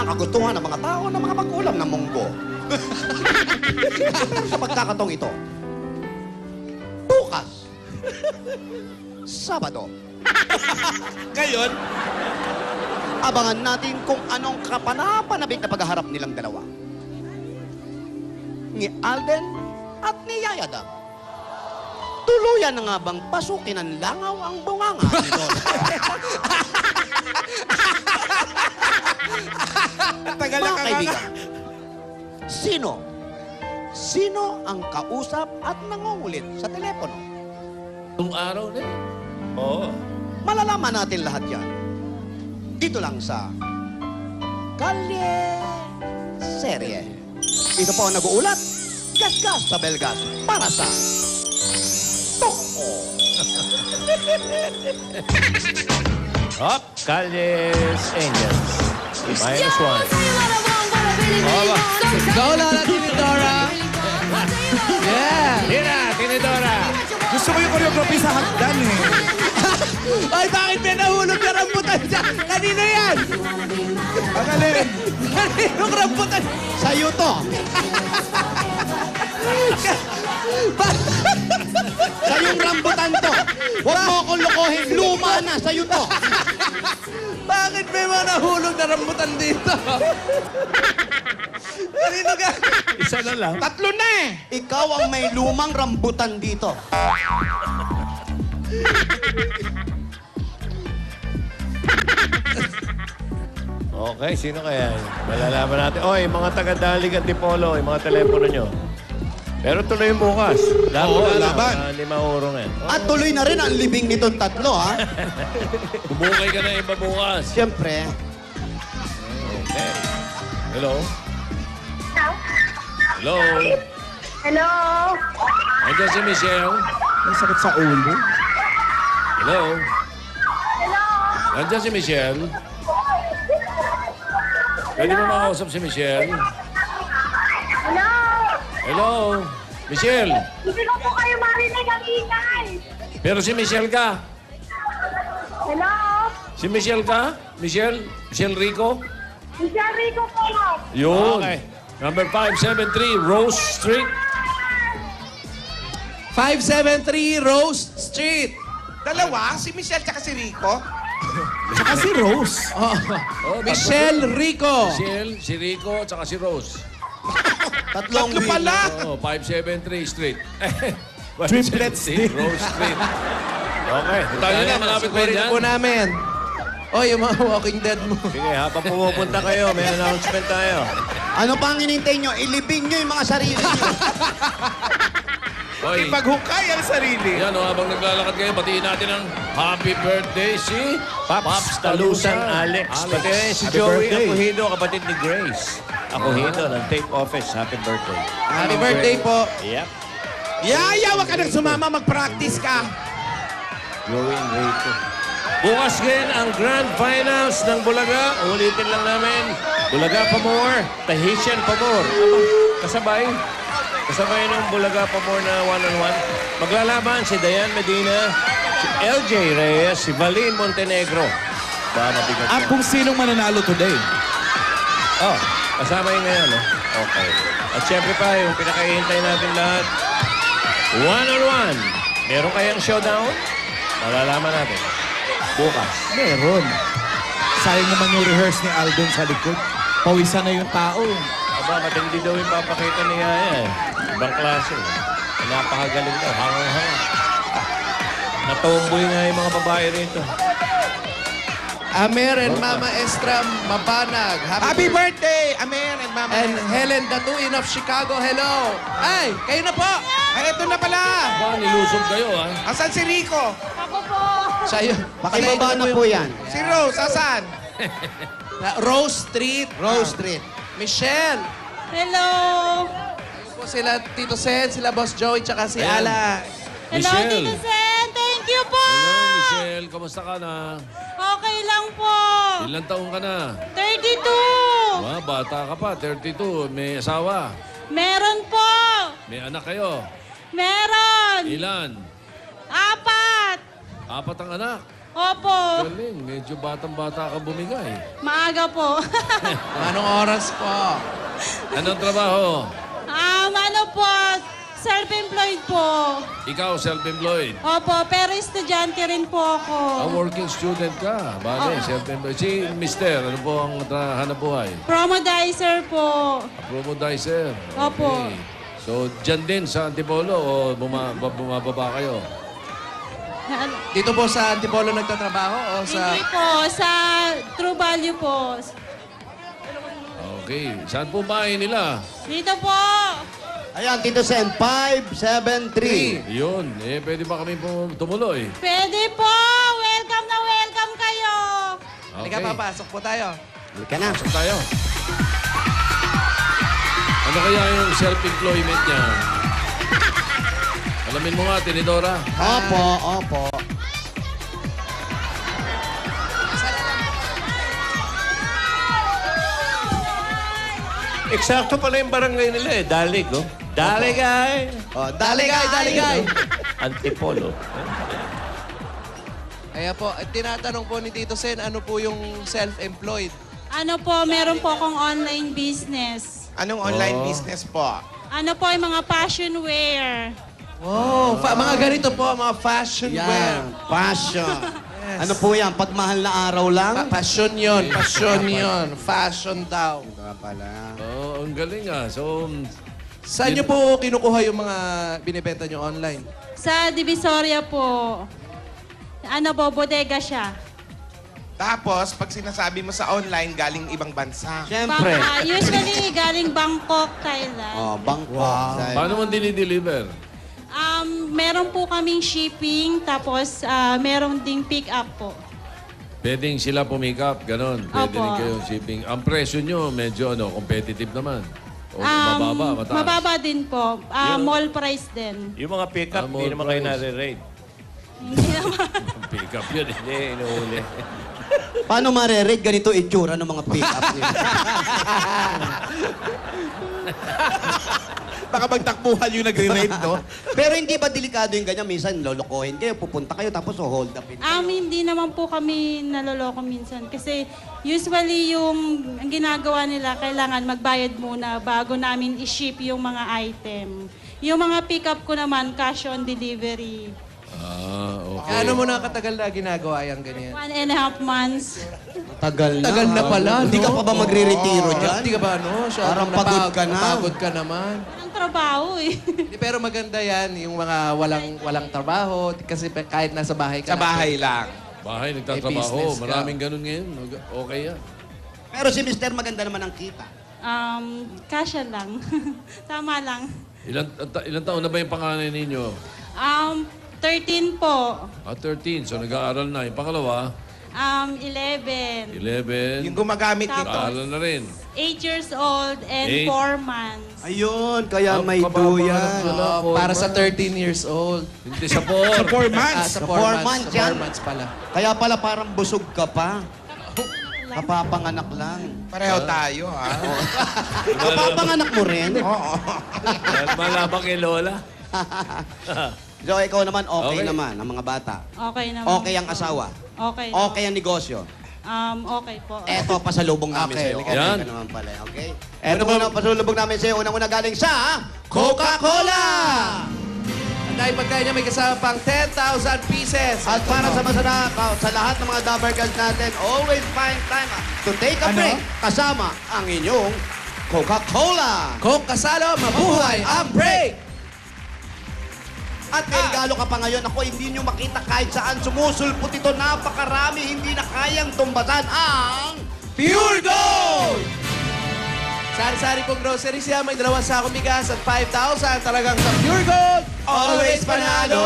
ang kagustuhan ng mga tao na mga mag-ulam ng munggo. Sa pagkakataong ito, bukas, Sabado, Ngayon, abangan natin kung anong kapanapanabik na paghaharap nilang dalawa. Ni Alden at ni Yayadam. Tuluyan na nga bang pasukin ng langaw ang bunganga nito? tagal Mga na ka kaibigan, sino ang kausap at nangungulit sa telepono? Nung araw na eh. Oo. Malalaman natin lahat yan. Dito lang sa Kalye Serye. Ito po ang nag-uulat, Gasgas sa Belgas, para sa Toko. Up, Calles Angels. Minus one. Oh, Go Lola Tinidora! Yeah! Tinidora. Gusto ko yung choreography sa hagdan eh. Ay, bakit may nahulog na rambutan dyan? Kanino yan? Ang alin. Kaninong rambutan? Sa'yo to. Sa'yong rambutan to. Huwag mo akong lokohin. Luma na. Sa'yo to. Bakit may mga nahulog na rambutan dito? Kanino ka? Isa na lang. Tatlo na eh. Ikaw ang may lumang rambutan dito. Okay, sino kaya? Malalaman natin. Oy, mga taga-Dalig at Dipolo, yung mga telepono nyo. Pero tuloy yung bukas. Oo, laban. Lima urong yan. At tuloy na rin ang libing nitong tatlo, ha? Bumukay ka na iba bukas. Siyempre. Okay. Hello? Hello? Hello? Andiyan si Michelle? May sakit sa ulo. Hello? Hello? Andiyan si Michelle? Pwede mo makausap si Michelle? Hello? Hello? Michelle? Hindi ko po kayo marinig ang ingay. Pero si Michelle ka? Hello? Si Michelle ka? Michelle? Michelle Rico? Michelle Rico po. Yun. Number 573 Rose Street. 573 Rose Street. Dalawa, si Michelle tsaka si Rico. Tsaka si Rose. Oh. Michelle Rico. Michelle, si Rico, at saka si Rose. Tatlong Tatlo pala. Oo, 573 Street. Triplets 573 din. Rose Street. Okay. Tayo na, malapit ba Sukurin yan? po namin. Oh, yung mga Walking Dead mo. Sige, habang pumupunta kayo, may announcement tayo. Ano pa ang hinintay nyo? Ilibing nyo yung mga sarili nyo. Hoy, Ipaghukay ang sarili. yan o, habang naglalakad kayo, batiin natin ang happy birthday si Pops Talusan Alex. Pati rin si Happy Joey birthday. Akuhido, kapatid ni Grace. Akuhido ng Tape Office. Happy birthday. Happy birthday po. Yep. Yaya, wag ka nang sumama. Mag-practice ka. Joey and Rico. Bukas din ang Grand Finals ng Bulaga. Ulitin lang namin. Bulaga Pamor, Tahitian Pamor. Kasabay. Kasabay ng Bulaga Pamor na one-on-one. Maglalaban si Dayan Medina, si LJ Reyes, si Valin Montenegro. Ba, mabigat yan. Kung sinong mananalo today? Oh, kasama yun ngayon, no? Okay. At syempre pa, yung pinakahihintay natin lahat, one-on-one. Meron kayang showdown? Malalaman natin. Bukas. Meron. Sayang naman yung rehearse ni Alden sa likod. Pawisan na yung tao. Aba, matindi daw yung papakita ni Yaya eh. Ibang klase. Napakagaling daw. Hangang-hanga. Natomboy nga yung mga babae rito. Amer and Mama Estra Mabanag. Happy birthday, Amen and Mama. And Helen Datuin of Chicago. Hello. Ay, kayo na po. Ay, ito na pala. Ba, nilusog kayo, ha? Asan si Rico? Ako po. Sa'yo. Pakibaba na po yan. Si Rose, asan? Rose Street. Rose Street. Michelle. Hello. Ano po sila Tito Sen, sila Boss Joey, tsaka si Ayan. Ala. Hello, Michelle. Tito Sen. Thank you po. Hello, Michelle. Kamusta ka na? Okay lang po. Ilang taong ka na? 32. Ba, bata ka pa. 32. May asawa. Meron po. May anak kayo. Meron. Ilan? 4. 4 ang anak. Opo. Galing, medyo batang-bata ka bumigay. Maaga po. Anong oras po? Anong trabaho? Ano po, self-employed po. Ikaw, self-employed. Opo, pero estudyante rin po ako. Working student ka. Bale, self-employed. Si Mister, ano po ang hanap buhay? Promodizer po. Promodizer. Opo. So, dyan din sa Antipolo o bumababa kayo? Dito po sa Antipolo nagtatrabaho o sa... Hindi po, sa True Value po. Okay. Saan po bahay nila? Dito po. Ayan, Tito Sen, 573. Yun. Pwede ba kami po tumuloy? Pwede po. Welcome na welcome kayo. Halika, papasok po tayo. Halika na. Pasok tayo. Ano kaya yung self-employment niya? Alamin mo nga, Tinidora. Opo, opo. Eksakto pala yung barangay nila eh. Dalig, oh. Daligay. Oh, Daligay, daligay. Antipolo. Kaya po, tinatanong po ni Tito Sen, ano po yung self-employed? Ano po, meron po akong online business. Anong online Oh. business po? Ano po, yung mga fashion wear. Wow, mga ganito po, mga fashion wear. Yan, passion. Ano po yan? Pagmahal na araw lang? Passion yun, passion yun. Fashion daw. Nga pala. Oh, ang galing ah. So, Saan nyo po kinukuha yung mga binibenta nyo online? Sa Divisoria po. Ano po, bodega siya. Tapos, pag sinasabi mo sa online, galing ibang bansa. Siyempre. Usually, galing Bangkok, Thailand. Oh, Bangkok. paano mo dinideliver? Meron po kaming shipping, tapos meron ding pick up po. Pwedeng sila pumick-up, ganon. Pwede Opo. rin kayong shipping. Ang presyo nyo, medyo competitive naman. O mababa, mataas. Mababa din po. Mall price din. Yung mga pick-up, Ah, hindi naman kayo price. nare-rate. Hindi naman. Pick-up yun eh. Hindi, inuuli. Paano marerate ganito itsura ng mga pick-up nila? Baka magtakbuhan yung nagre-rate, no? Pero hindi ba delikado yung ganyan? Minsan lolokohin kayo, pupunta kayo, tapos hold upin kayo. Hindi naman po kami naloloko minsan. Kasi usually yung ang ginagawa nila, kailangan magbayad muna bago namin i-ship yung mga item. Yung mga pick-up ko naman, cash on delivery. Okay. Ano mo na katagal na ginagawa yung ganyan? 1.5 months. Tagal na. Tagal na pala, Hindi ka no? pa ba magre-retiro dyan? Hindi ka ba, no? Parang pagod ka na. Pagod ka naman. Walang trabaho eh. Di, pero maganda yan, yung mga walang trabaho, kasi kahit nasa bahay ka Sa bahay lang. Bahay, May nagtatrabaho. business ka. Maraming ganun ngayon. Okay yan. Pero si Mr. maganda naman ang kita. Kasya lang. Tama lang. Ilan taon na ba yung panganay ninyo? 13 po. 13. So nag-aaral na. Yung pangalawa, 11. 11. Yung gumagamit Tapos, nito. Nag-aaral na rin. 8 years old and 8. 4 months. Ayun, kaya Ang may kababa duyan. ng wala. Oh, para sa 13 years old. Hindi sa 4. Sa 4 months. Sa Sa 4 4 months. months Sa 4 yan. months pala. Kaya pala parang busog ka pa. Kapapanganak lang. Pareho tayo, ha? Kapapanganak mo rin. Oo. Malabang kay Lola. So, ikaw naman, okay, Okay. naman, ang mga bata. Okay naman. Okay ang po. asawa. Okay. Okay ang negosyo. Okay po. Eto, pasalubong namin Okay, sa'yo. halika. Yan. Ka naman pala, okay? Eto po ang pasalubong namin sa'yo. Unang-una galing sa Coca-Cola! Ang dahil pagkain niya may kasama pang 10,000 pieces. At para sa sa lahat ng mga Dabber Girls natin, always find time to take a break kasama ang inyong Coca-Cola. Coke kasalo, mabuhay ang break! At may regalo ka pa ngayon. Ako, hindi nyo makita kahit saan sumusulpot ito. Napakarami, hindi na kayang tumbasan ang Pure Gold! Sari-sari pong groceries yan. May 2 sakong bigas at 5,000. Talagang sa Pure Gold, always panalo!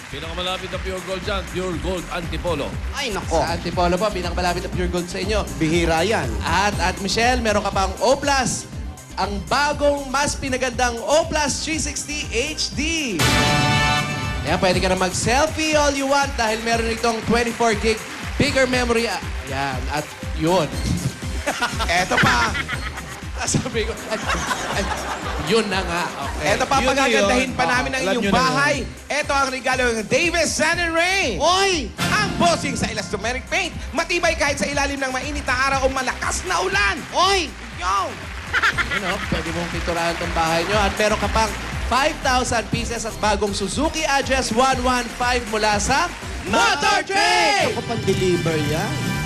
Pinakamalapit na Pure Gold dyan. Pure Gold Antipolo. Ay, nako. Sa Antipolo po, pinakamalapit na Pure Gold sa inyo. Bihira yan. At Michelle, meron ka pang O+. Ang bagong mas pinagandang O+ 360 HD. Kaya pwede ka na mag-selfie all you want dahil meron itong 24 gig bigger memory. Ayan, at yun. Eto pa. Sabi ko, yun na nga. Okay. Eto pa, Yun pagagandahin yun. pa namin ang Alam inyong nyo na bahay. Eto ang regalo ng Davis Sun and Rain. Oy! Ang bossing sa elastomeric paint. Matibay kahit sa ilalim ng mainit na araw o malakas na ulan. Oy! Yo! Pwede mong pinturahan tong bahay nyo. At meron ka pang 5,000 pieces at bagong Suzuki Address 115 mula sa Motor Trade! Ako pang deliver yan.